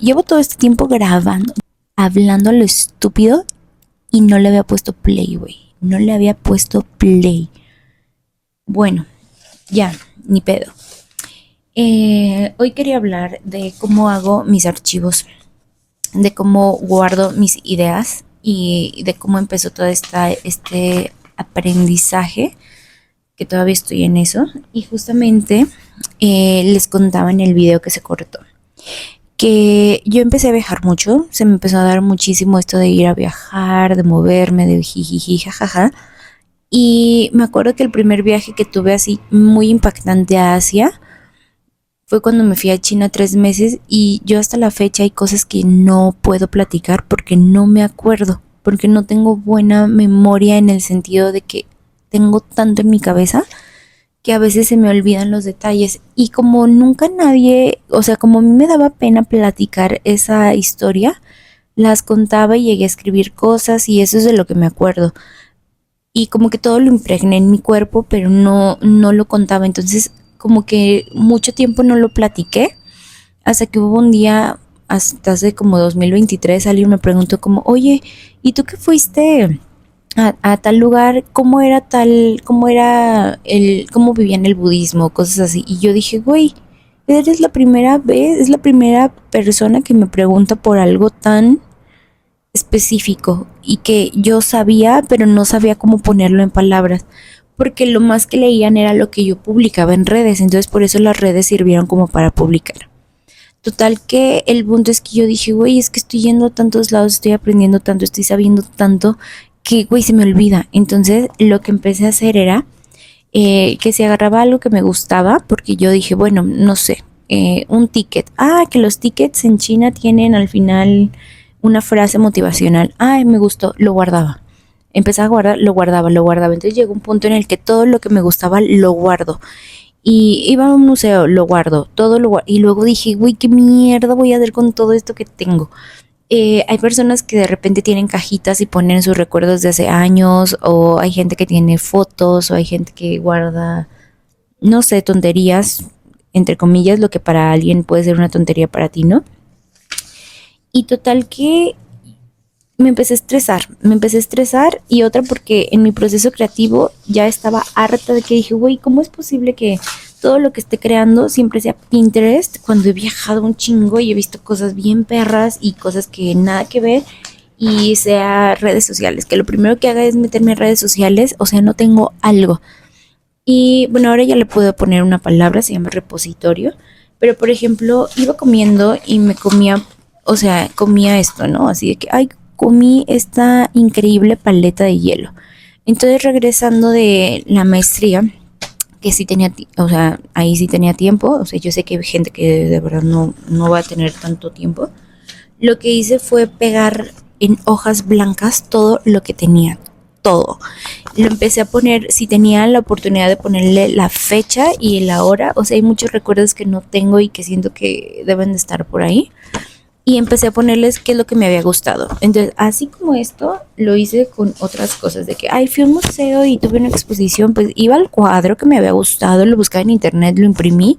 Llevo todo este tiempo grabando, hablando a lo estúpido y no le había puesto play, güey. No le había puesto play. Bueno, ya, ni pedo. Hoy quería hablar de cómo hago mis archivos, de cómo guardo mis ideas y de cómo empezó todo este aprendizaje, que todavía estoy en eso. Y justamente les contaba en el video que se cortó que yo empecé a viajar mucho, se me empezó a dar muchísimo esto de ir a viajar, de moverme, de jijiji, jajaja. Y me acuerdo que el primer viaje que tuve así muy impactante a Asia fue cuando me fui a China 3 meses y yo hasta la fecha hay cosas que no puedo platicar porque no me acuerdo, porque no tengo buena memoria en el sentido de que tengo tanto en mi cabeza que a veces se me olvidan los detalles y como nunca nadie, o sea, como a mí me daba pena platicar esa historia, las contaba y llegué a escribir cosas y eso es de lo que me acuerdo. Y como que todo lo impregné en mi cuerpo, pero no lo contaba. Entonces, como que mucho tiempo no lo platiqué, hasta que hubo un día, hasta hace como 2023, alguien me preguntó como, oye, ¿y tú qué fuiste a tal lugar? ¿Cómo era cómo vivían el budismo? Cosas así. Y yo dije, güey, eres la primera vez, es la primera persona que me pregunta por algo tan específico y que yo sabía, pero no sabía cómo ponerlo en palabras, porque lo más que leían era lo que yo publicaba en redes, entonces por eso las redes sirvieron como para publicar. Total que el punto es que yo dije, güey, es que estoy yendo a tantos lados, estoy aprendiendo tanto, estoy sabiendo tanto, que, güey, se me olvida. Entonces lo que empecé a hacer era que si agarraba algo que me gustaba, porque yo dije, bueno, no sé, un ticket. Ah, que los tickets en China tienen al final una frase motivacional. Ay, me gustó, lo guardaba. Empecé a guardar, lo guardaba, lo guardaba. Entonces llegó un punto en el que todo lo que me gustaba lo guardo. Y iba a un museo, lo guardo, todo lo guardo. Y luego dije, güey, qué mierda voy a hacer con todo esto que tengo. Hay personas que de repente tienen cajitas y ponen sus recuerdos de hace años, o hay gente que tiene fotos, o hay gente que guarda, no sé, tonterías, entre comillas, lo que para alguien puede ser una tontería para ti, ¿no? Y total que me empecé a estresar y otra porque en mi proceso creativo ya estaba harta de que dije, güey, ¿cómo es posible que todo lo que esté creando siempre sea Pinterest cuando he viajado un chingo y he visto cosas bien perras y cosas que nada que ver y sea redes sociales? Que lo primero que haga es meterme en redes sociales, o sea, no tengo algo. Y bueno, ahora ya le puedo poner una palabra, se llama repositorio, pero por ejemplo, iba comiendo y me comía, o sea, comía esto, ¿no? Así de que, ay, comí esta increíble paleta de hielo. Entonces, regresando de la maestría, que sí tenía, o sea, ahí sí tenía tiempo, o sea, yo sé que hay gente que de verdad no va a tener tanto tiempo. Lo que hice fue pegar en hojas blancas todo lo que tenía, todo. Lo empecé a poner, si tenía la oportunidad de ponerle la fecha y la hora, o sea, hay muchos recuerdos que no tengo y que siento que deben de estar por ahí. Y empecé a ponerles qué es lo que me había gustado. Entonces, así como esto, lo hice con otras cosas, de que, ay, fui a un museo y tuve una exposición, pues iba al cuadro que me había gustado, lo buscaba en internet, lo imprimí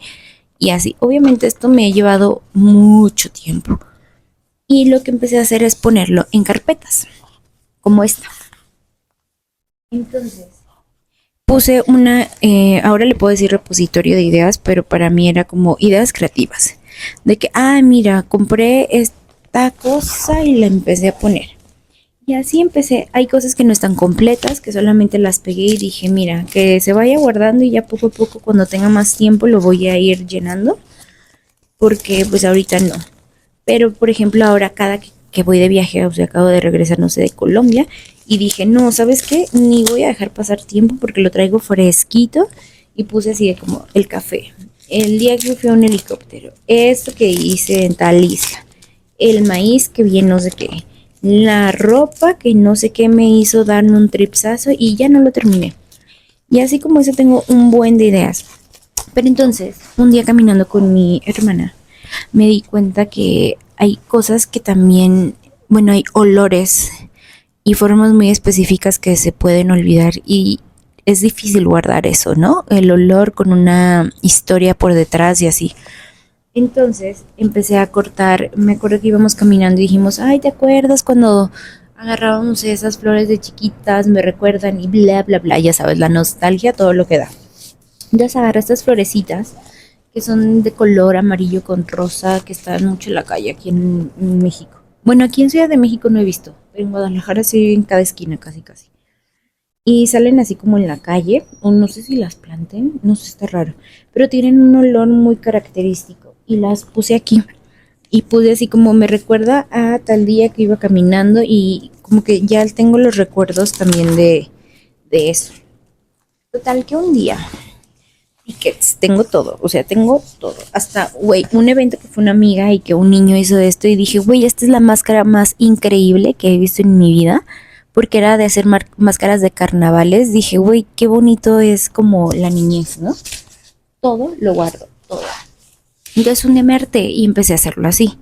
y así. Obviamente esto me ha llevado mucho tiempo. Y lo que empecé a hacer es ponerlo en carpetas, como esta. Entonces, puse ahora le puedo decir repositorio de ideas, pero para mí era como ideas creativas. De que, ah, mira, compré esta cosa y la empecé a poner. Y así empecé. Hay cosas que no están completas, que solamente las pegué y dije, mira, que se vaya guardando y ya poco a poco cuando tenga más tiempo lo voy a ir llenando. Porque pues ahorita no. Pero por ejemplo ahora que voy de viaje, o sea, acabo de regresar, no sé, de Colombia, y dije, no, ¿sabes qué? Ni voy a dejar pasar tiempo porque lo traigo fresquito y puse así de como el café. El día que fui a un helicóptero, esto que hice en tal isla, el maíz que bien no sé qué, la ropa que no sé qué me hizo darme un tripsazo y ya no lo terminé. Y así como eso tengo un buen de ideas. Pero entonces, un día caminando con mi hermana, me di cuenta que hay cosas que también, bueno, hay olores y formas muy específicas que se pueden olvidar y es difícil guardar eso, ¿no? El olor con una historia por detrás y así. Entonces empecé a cortar, me acuerdo que íbamos caminando y dijimos, ay, ¿te acuerdas cuando agarrábamos esas flores de chiquitas? Me recuerdan y bla, bla, bla, ya sabes, la nostalgia, todo lo que da. Entonces agarré estas florecitas que son de color amarillo con rosa, que están mucho en la calle aquí en México. Bueno, aquí en Ciudad de México no he visto, pero en Guadalajara sí en cada esquina casi casi. Y salen así como en la calle, o no sé si las planten, no sé, está raro, pero tienen un olor muy característico y las puse aquí y pude así como me recuerda a tal día que iba caminando y como que ya tengo los recuerdos también de eso. Total que un día tickets, tengo todo, o sea, tengo todo. Hasta, güey, un evento que fue una amiga y que un niño hizo esto y dije, güey, esta es la máscara más increíble que he visto en mi vida, porque era de hacer máscaras de carnavales. Dije, güey, qué bonito es como la niñez, ¿no? Todo lo guardo, todo. Entonces un día me harté y empecé a hacerlo así.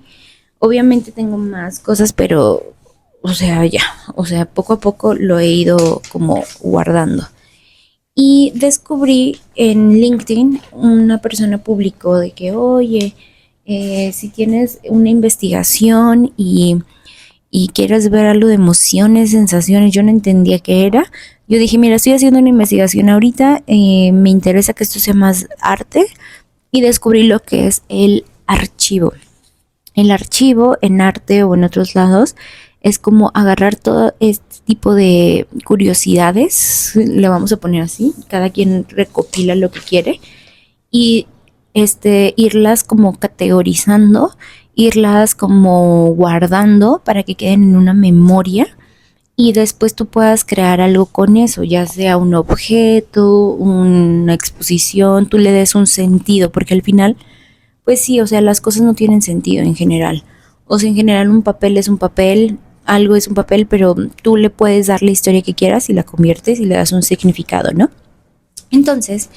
Obviamente tengo más cosas, pero, o sea, ya, o sea, poco a poco lo he ido como guardando. Y descubrí en LinkedIn una persona publicó de que, oye, si tienes una investigación y quieres ver algo de emociones, sensaciones, yo no entendía qué era. Yo dije, mira, estoy haciendo una investigación ahorita, me interesa que esto sea más arte y descubrí lo que es el archivo. El archivo en arte o en otros lados es como agarrar todo este tipo de curiosidades, le vamos a poner así, cada quien recopila lo que quiere y irlas como categorizando, irlas como guardando para que queden en una memoria y después tú puedas crear algo con eso, ya sea un objeto, una exposición, tú le des un sentido, porque al final pues sí, o sea, las cosas no tienen sentido en general. O sea, en general un papel es un papel, algo es un papel, pero tú le puedes dar la historia que quieras y la conviertes y le das un significado, ¿no? Entonces,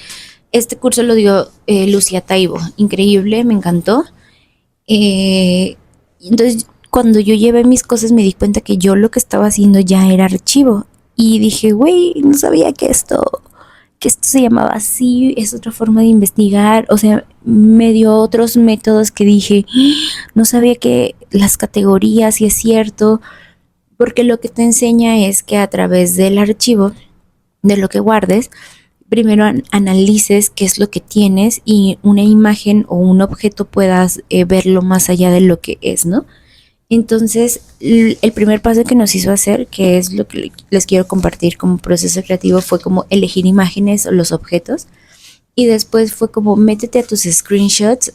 este curso lo dio Lucía Taibo. Increíble, me encantó. Entonces, cuando yo llevé mis cosas me di cuenta que yo lo que estaba haciendo ya era archivo. Y dije, güey, no sabía que esto se llamaba así, es otra forma de investigar, o sea, me dio otros métodos que dije, no sabía que las categorías, y es cierto, porque lo que te enseña es que a través del archivo, de lo que guardes, primero analices qué es lo que tienes y una imagen o un objeto puedas verlo más allá de lo que es, ¿no? Entonces, el primer paso que nos hizo hacer, que es lo que les quiero compartir como proceso creativo, fue como elegir imágenes o los objetos. Y después fue como métete a tus screenshots,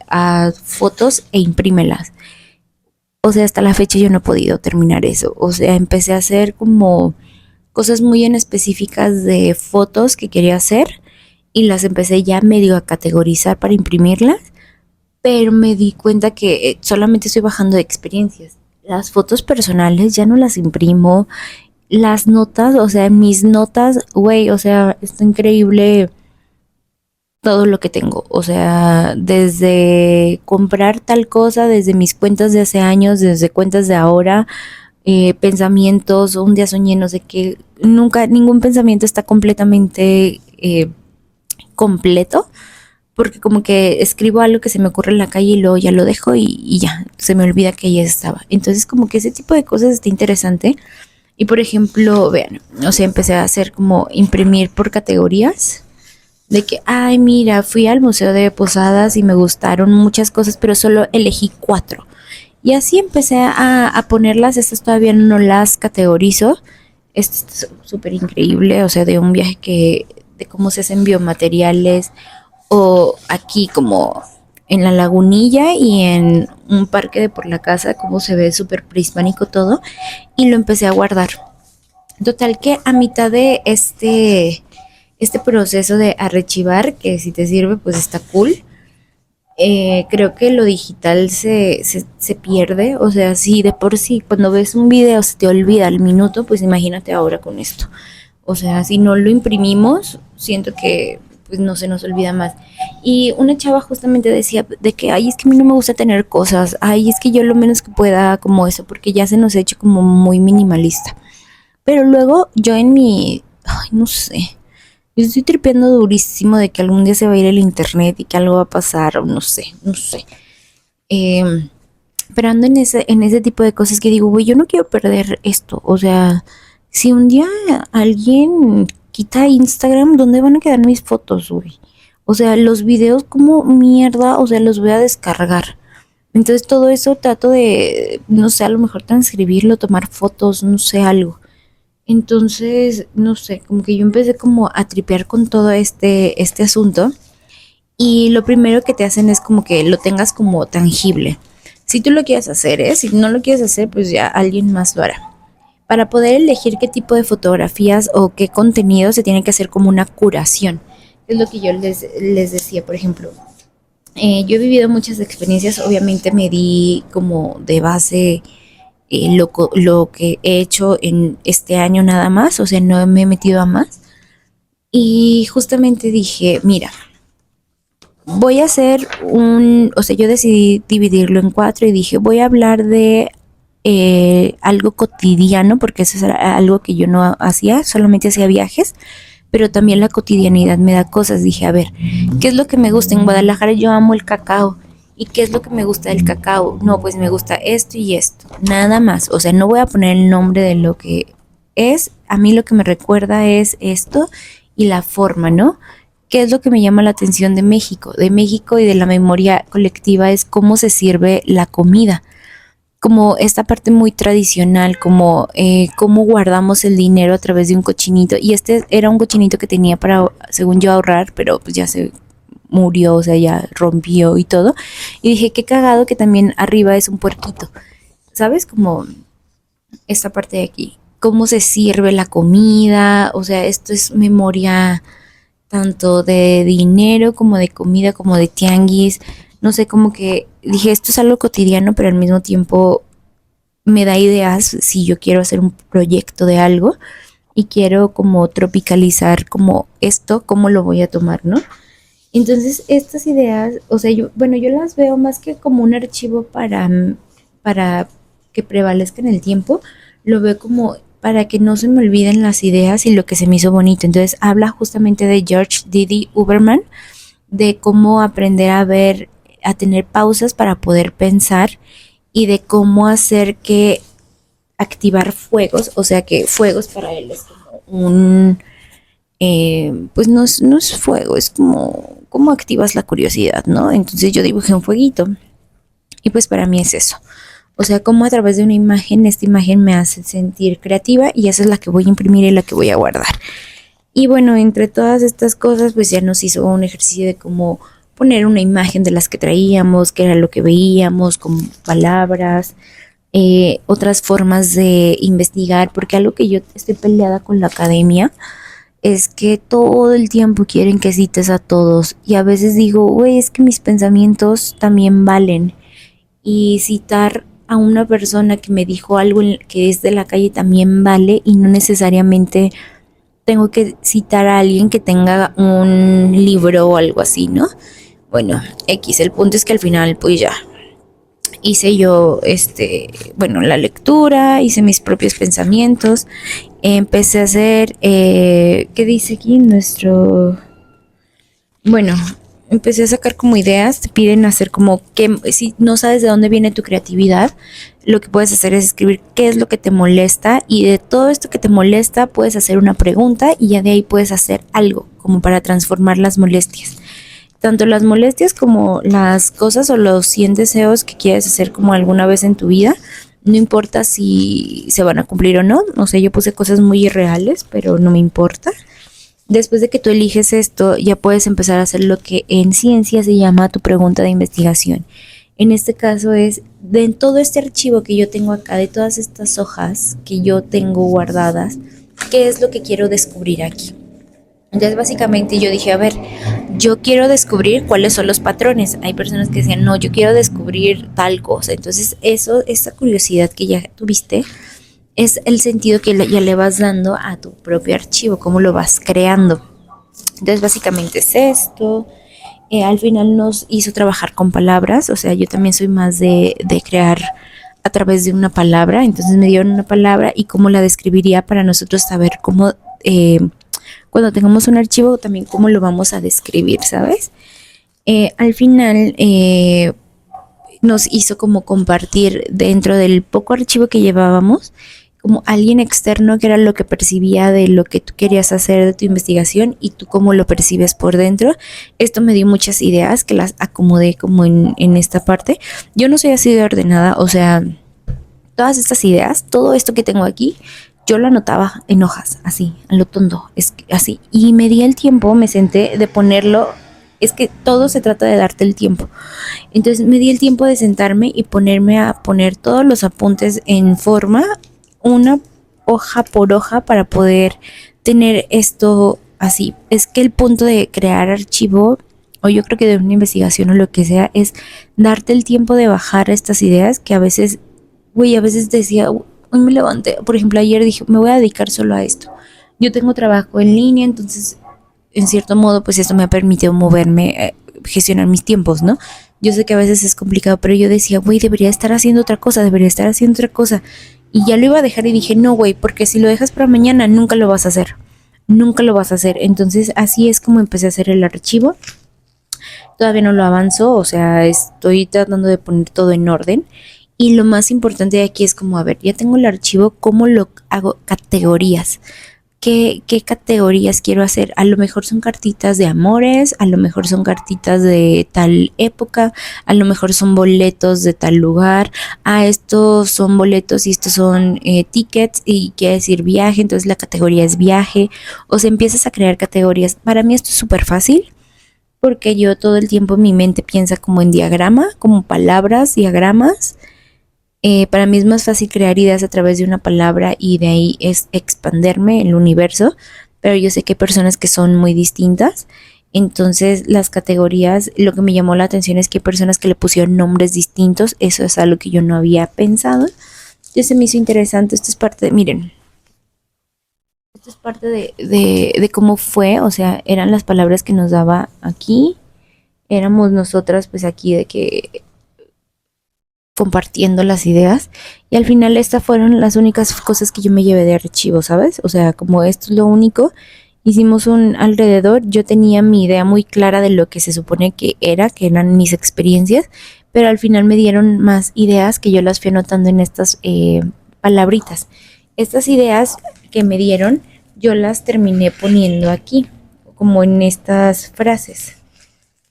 a fotos e imprímelas. O sea, hasta la fecha yo no he podido terminar eso. O sea, empecé a hacer como cosas muy en específicas de fotos que quería hacer y las empecé ya medio a categorizar para imprimirlas, pero me di cuenta que solamente estoy bajando de experiencias. Las fotos personales ya no las imprimo. Las notas, o sea, mis notas, güey, o sea, está increíble todo lo que tengo. O sea, desde comprar tal cosa, desde mis cuentas de hace años, desde cuentas de ahora, pensamientos, un día soñé, no sé qué, nunca, ningún pensamiento está completamente completo porque como que escribo algo que se me ocurre en la calle y luego ya lo dejo y ya, se me olvida que ya estaba. Entonces como que ese tipo de cosas está interesante. Y por ejemplo, vean, o sea, empecé a hacer como imprimir por categorías. De que, ay, mira, fui al Museo de Posadas y me gustaron muchas cosas, pero solo elegí 4. Y así empecé a ponerlas, estas todavía no las categorizo. Esto es súper increíble, o sea, de un viaje de cómo se hacen biomateriales, o aquí como en la lagunilla y en un parque de por la casa, como se ve súper prehispánico todo, y lo empecé a guardar. Total que a mitad de este proceso de archivar, que si te sirve, pues está cool. Creo que lo digital se pierde, o sea, si de por sí cuando ves un video se te olvida al minuto, pues imagínate ahora con esto. O sea, si no lo imprimimos, siento que pues no se nos olvida más. Y una chava justamente decía de que, ay, es que a mí no me gusta tener cosas, ay, es que yo lo menos que pueda como eso, porque ya se nos ha hecho como muy minimalista. Pero luego yo en mi, ay, no sé, Yo estoy tripeando durísimo de que algún día se va a ir el internet y que algo va a pasar, o no sé, no sé. Em, pero ando en ese tipo de cosas que digo, güey, yo no quiero perder esto. O sea, si un día alguien quita Instagram, ¿dónde van a quedar mis fotos, güey? O sea, los videos como mierda, o sea, los voy a descargar. Entonces todo eso trato de, no sé, a lo mejor transcribirlo, tomar fotos, no sé, algo. Entonces, no sé, como que yo empecé como a tripear con todo este asunto. Y lo primero que te hacen es como que lo tengas como tangible. Si tú lo quieres hacer, ¿eh? Si no lo quieres hacer, pues ya alguien más lo hará. Para poder elegir qué tipo de fotografías o qué contenido se tiene que hacer como una curación. Es lo que yo les decía, por ejemplo. Yo he vivido muchas experiencias, obviamente me di como de base lo que he hecho en este año nada más, o sea, no me he metido a más. Y justamente dije, mira, voy a hacer o sea, yo decidí dividirlo en cuatro y dije, voy a hablar de algo cotidiano, porque eso era algo que yo no hacía, solamente hacía viajes, pero también la cotidianidad me da cosas. Dije, a ver, ¿qué es lo que me gusta? En Guadalajara yo amo el cacao. ¿Y qué es lo que me gusta del cacao? No, pues me gusta esto y esto, nada más. O sea, no voy a poner el nombre de lo que es. A mí lo que me recuerda es esto y la forma, ¿no? ¿Qué es lo que me llama la atención de México? De México y de la memoria colectiva es cómo se sirve la comida, como esta parte muy tradicional, como cómo guardamos el dinero a través de un cochinito. Y este era un cochinito que tenía para, según yo, ahorrar, pero pues ya se murió, o sea, ya rompió y todo. Y dije, qué cagado que también arriba es un puerquito, ¿sabes? Como esta parte de aquí, cómo se sirve la comida, o sea, esto es memoria tanto de dinero como de comida, como de tianguis. No sé, como que dije, esto es algo cotidiano, pero al mismo tiempo me da ideas si yo quiero hacer un proyecto de algo y quiero como tropicalizar como esto, cómo lo voy a tomar, ¿no? Entonces, estas ideas, o sea, yo, bueno, yo las veo más que como un archivo para que prevalezca en el tiempo, lo veo como para que no se me olviden las ideas y lo que se me hizo bonito. Entonces, habla justamente de George Didi Uberman, de cómo aprender a ver, a tener pausas para poder pensar y de cómo hacer que activar fuegos, o sea que fuegos para él es como pues no es fuego, es como cómo activas la curiosidad, ¿no? Entonces yo dibujé un fueguito y pues para mí es eso. O sea, como a través de una imagen, esta imagen me hace sentir creativa y esa es la que voy a imprimir y la que voy a guardar. Y bueno, entre todas estas cosas, pues ya nos hizo un ejercicio de cómo poner una imagen de las que traíamos, qué era lo que veíamos, con palabras, otras formas de investigar, porque algo que yo estoy peleada con la academia es que todo el tiempo quieren que cites a todos y a veces digo, güey, es que mis pensamientos también valen y citar a una persona que me dijo algo que es de la calle también vale y no necesariamente tengo que citar a alguien que tenga un libro o algo así, ¿no? Bueno, X, el punto es que al final pues ya hice yo, bueno, la lectura, hice mis propios pensamientos, empecé a hacer, ¿qué dice aquí nuestro? Bueno, empecé a sacar como ideas, te piden hacer como que, si no sabes de dónde viene tu creatividad, lo que puedes hacer es escribir qué es lo que te molesta y de todo esto que te molesta puedes hacer una pregunta y ya de ahí puedes hacer algo como para transformar las molestias. Tanto las molestias como las cosas o los 100 deseos que quieres hacer como alguna vez en tu vida, no importa si se van a cumplir o no. O sea, yo puse cosas muy irreales, pero no me importa. Después de que tú eliges esto, ya puedes empezar a hacer lo que en ciencia se llama tu pregunta de investigación. En este caso es, de todo este archivo que yo tengo acá, de todas estas hojas que yo tengo guardadas, ¿qué es lo que quiero descubrir aquí? Entonces básicamente yo dije, a ver, yo quiero descubrir cuáles son los patrones. Hay personas que decían, no, yo quiero descubrir tal cosa. Entonces eso, esa curiosidad que ya tuviste, es el sentido que ya le vas dando a tu propio archivo, cómo lo vas creando. Entonces básicamente es esto. Al final nos hizo trabajar con palabras, o sea, yo también soy más de crear a través de una palabra. Entonces me dieron una palabra y cómo la describiría para nosotros saber cómo cuando tengamos un archivo también cómo lo vamos a describir, ¿sabes? Al final nos hizo como compartir dentro del poco archivo que llevábamos, como alguien externo que era lo que percibía de lo que tú querías hacer de tu investigación y tú cómo lo percibes por dentro. Esto me dio muchas ideas que las acomodé como en esta parte. Yo no soy así de ordenada, o sea, todas estas ideas, todo esto que tengo aquí, yo lo anotaba en hojas, así, a lo tonto, así. Y me di el tiempo, me senté de ponerlo. Es que todo se trata de darte el tiempo. Entonces me di el tiempo de sentarme y ponerme a poner todos los apuntes en forma, una hoja por hoja, para poder tener esto así. Es que el punto de crear archivo, o yo creo que de una investigación o lo que sea, es darte el tiempo de bajar estas ideas que a veces, güey, a veces decía, hoy me levanté, por ejemplo, ayer dije, me voy a dedicar solo a esto. Yo tengo trabajo en línea, entonces, en cierto modo, pues esto me ha permitido moverme, gestionar mis tiempos, ¿no? Yo sé que a veces es complicado, pero yo decía, güey, debería estar haciendo otra cosa, debería estar haciendo otra cosa. Y ya lo iba a dejar y dije, no, güey, porque si lo dejas para mañana, nunca lo vas a hacer. Nunca lo vas a hacer. Entonces, así es como empecé a hacer el archivo. Todavía no lo avanzo, o sea, estoy tratando de poner todo en orden. Y lo más importante de aquí es como, a ver, ya tengo el archivo, ¿cómo lo hago? Categorías. ¿Qué categorías quiero hacer? A lo mejor son cartitas de amores, a lo mejor son cartitas de tal época, a lo mejor son boletos de tal lugar, estos son boletos y estos son tickets y quiere decir viaje, entonces la categoría es viaje, o sea, empiezas a crear categorías. Para mí esto es súper fácil porque yo todo el tiempo mi mente piensa como en diagrama, como palabras, diagramas. Para mí es más fácil crear ideas a través de una palabra y de ahí es expanderme el universo, pero yo sé que hay personas que son muy distintas. Entonces las categorías, lo que me llamó la atención es que hay personas que le pusieron nombres distintos. Eso es algo que yo no había pensado. Entonces se me hizo interesante. Esto es parte de, miren, esto es parte de cómo fue, o sea, eran las palabras que nos daba aquí. Éramos nosotras pues aquí de que compartiendo las ideas y al final estas fueron las únicas cosas que yo me llevé de archivo, ¿sabes? O sea, como esto es lo único, hicimos un alrededor, yo tenía mi idea muy clara de lo que se supone que eran mis experiencias, pero al final me dieron más ideas que yo las fui anotando en estas palabritas. Estas ideas que me dieron, yo las terminé poniendo aquí, como en estas frases.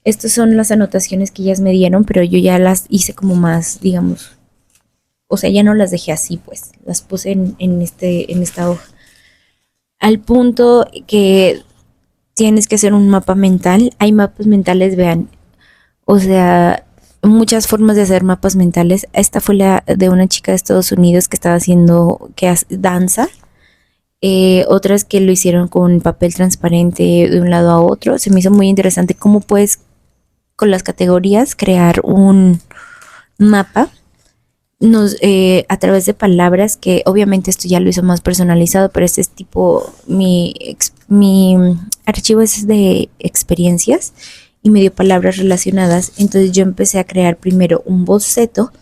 Estas son las anotaciones que ellas me dieron, pero yo ya las hice como más, digamos, o sea, ya no las dejé así, pues, las puse en esta hoja. Al punto que tienes que hacer un mapa mental, hay mapas mentales, vean, o sea, muchas formas de hacer mapas mentales. Esta fue la de una chica de Estados Unidos que estaba haciendo, que hace danza. Otras que lo hicieron con papel transparente de un lado a otro. Se me hizo muy interesante cómo puedes con las categorías crear un mapa a través de palabras, que obviamente esto ya lo hizo más personalizado, pero este es tipo mi archivo es de experiencias y me dio palabras relacionadas. Entonces yo empecé a crear primero un boceto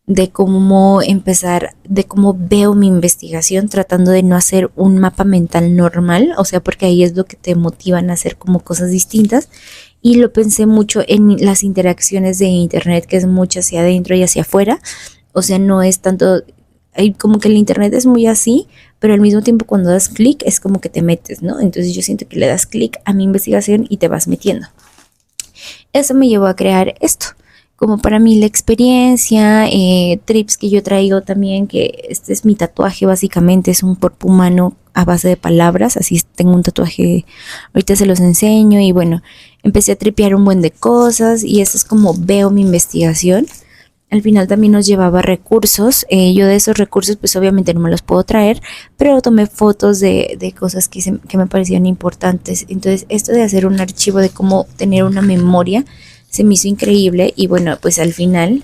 de cómo empezar, de cómo veo mi investigación, tratando de no hacer un mapa mental normal, o sea, porque ahí es lo que te motivan a hacer como cosas distintas. Y lo pensé mucho en las interacciones de internet, que es mucho hacia adentro y hacia afuera. O sea, no es tanto, como que el internet es muy así, pero al mismo tiempo cuando das clic es como que te metes, ¿no? Entonces yo siento que le das clic a mi investigación y te vas metiendo. Eso me llevó a crear esto, como para mí la experiencia, trips que yo traigo también, que este es mi tatuaje básicamente, es un cuerpo humano a base de palabras, así tengo un tatuaje, ahorita se los enseño y bueno, empecé a tripear un buen de cosas y eso es como veo mi investigación. Al final también nos llevaba recursos, yo de esos recursos pues obviamente no me los puedo traer, pero tomé fotos de cosas que me parecían importantes. Entonces esto de hacer un archivo, de cómo tener una memoria, se me hizo increíble y bueno, pues al final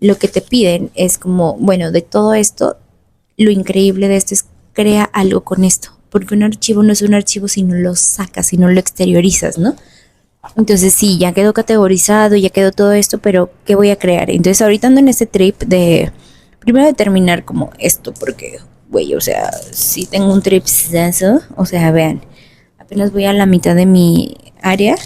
lo que te piden es como, bueno, de todo esto, lo increíble de esto es crea algo con esto, porque un archivo no es un archivo si no lo sacas, si no lo exteriorizas, ¿no? Entonces sí, ya quedó categorizado, ya quedó todo esto, pero ¿qué voy a crear? Entonces ahorita ando en este trip de, primero determinar como esto, porque, güey, o sea, si tengo un trip senso, o sea, vean, apenas voy a la mitad de mi área.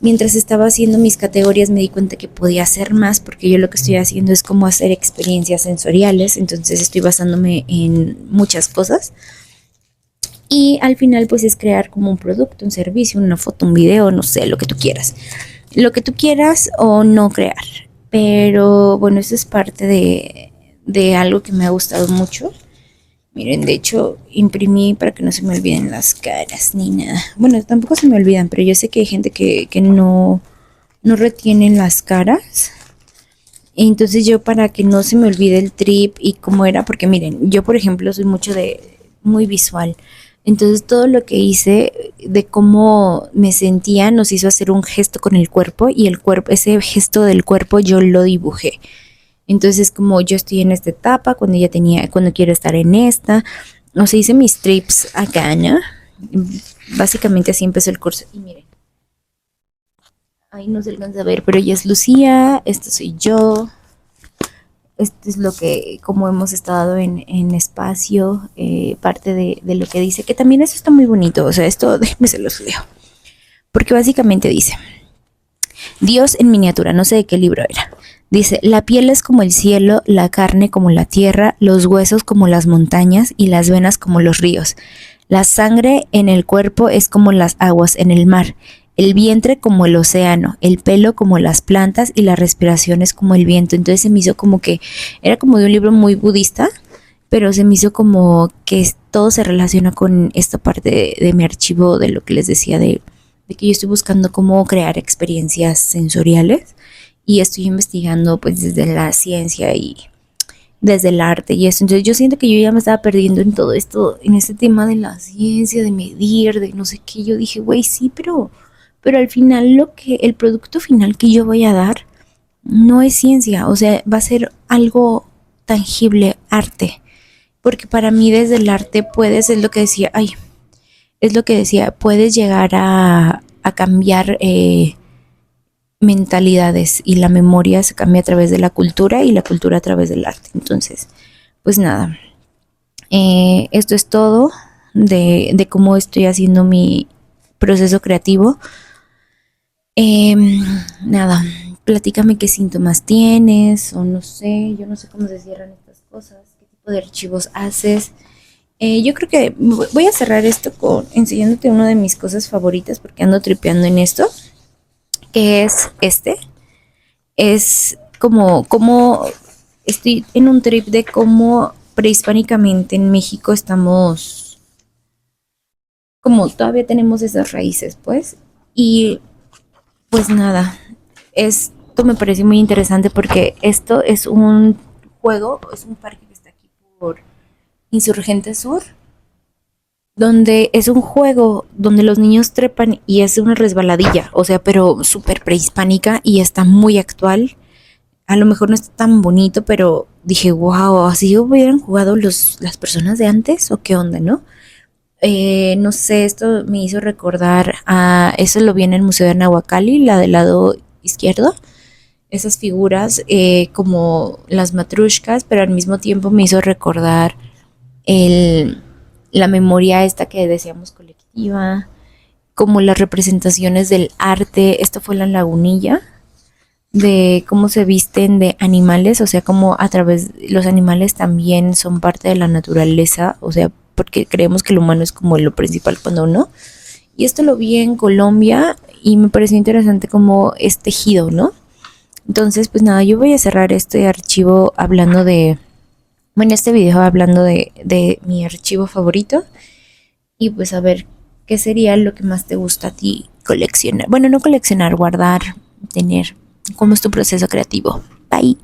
Mientras estaba haciendo mis categorías me di cuenta que podía hacer más porque yo lo que estoy haciendo es como hacer experiencias sensoriales, entonces estoy basándome en muchas cosas y al final pues es crear como un producto, un servicio, una foto, un video, no sé, lo que tú quieras o no crear, pero bueno, eso es parte de algo que me ha gustado mucho. Miren, de hecho, imprimí para que no se me olviden las caras ni nada. Bueno, tampoco se me olvidan, pero yo sé que hay gente que no retienen las caras. Entonces yo para que no se me olvide el trip y cómo era, porque miren, yo por ejemplo soy mucho de muy visual. Entonces todo lo que hice de cómo me sentía nos hizo hacer un gesto con el cuerpo y el cuerpo, ese gesto del cuerpo yo lo dibujé. Entonces, como yo estoy en esta etapa, cuando quiero estar en esta, o sea, hice mis trips acá, ¿no? Básicamente así empezó el curso. Y miren, ahí no se alcanza a ver, pero ella es Lucía, esto soy yo, esto es lo que, como hemos estado en espacio, parte de lo que dice, que también eso está muy bonito, o sea, esto, déjenme se los leo, porque básicamente dice, Dios en miniatura, no sé de qué libro era. Dice, la piel es como el cielo, la carne como la tierra, los huesos como las montañas y las venas como los ríos. La sangre en el cuerpo es como las aguas en el mar, el vientre como el océano, el pelo como las plantas y la respiración es como el viento. Entonces se me hizo como que era como de un libro muy budista, pero se me hizo como que todo se relaciona con esta parte de mi archivo, de lo que les decía de que yo estoy buscando cómo crear experiencias sensoriales y estoy investigando pues desde la ciencia y desde el arte y eso. Entonces yo siento que yo ya me estaba perdiendo en todo esto, en este tema de la ciencia, de medir, de no sé qué. Yo dije, güey, sí, pero al final el producto final que yo voy a dar no es ciencia, o sea, va a ser algo tangible, arte. Porque para mí desde el arte puedes, es lo que decía, puedes llegar a cambiar mentalidades y la memoria se cambia a través de la cultura y la cultura a través del arte. Entonces, pues nada, esto es todo de cómo estoy haciendo mi proceso creativo. Eh, Nada, platícame qué síntomas tienes o no sé, yo no sé cómo se cierran estas cosas, qué tipo de archivos haces. Yo creo que voy a cerrar esto enseñándote una de mis cosas favoritas porque ando tripeando en esto, que es este. Es como estoy en un trip de cómo prehispánicamente en México estamos, como todavía tenemos esas raíces, pues. Y pues nada, esto me parece muy interesante porque esto es un juego, es un parque que está aquí por Insurgente Sur, donde es un juego donde los niños trepan y es una resbaladilla, o sea, pero súper prehispánica y está muy actual. A lo mejor no está tan bonito, pero dije, wow, así hubieran jugado las personas de antes o qué onda, ¿no? No sé, esto me hizo recordar eso lo vi en el Museo de Nahuacali, la del lado izquierdo, esas figuras como las matrushkas, pero al mismo tiempo me hizo recordar el, la memoria esta que decíamos colectiva, como las representaciones del arte. Esto fue la lagunilla, de cómo se visten de animales, o sea, como a través, los animales también son parte de la naturaleza, o sea, porque creemos que el humano es como lo principal cuando no. Y esto lo vi en Colombia y me pareció interesante como es tejido, ¿no? Entonces, pues nada, yo voy a cerrar este archivo hablando bueno, este video hablando de mi archivo favorito y pues a ver qué sería lo que más te gusta a ti coleccionar. Bueno, no coleccionar, guardar, tener. ¿Cómo es tu proceso creativo? Bye.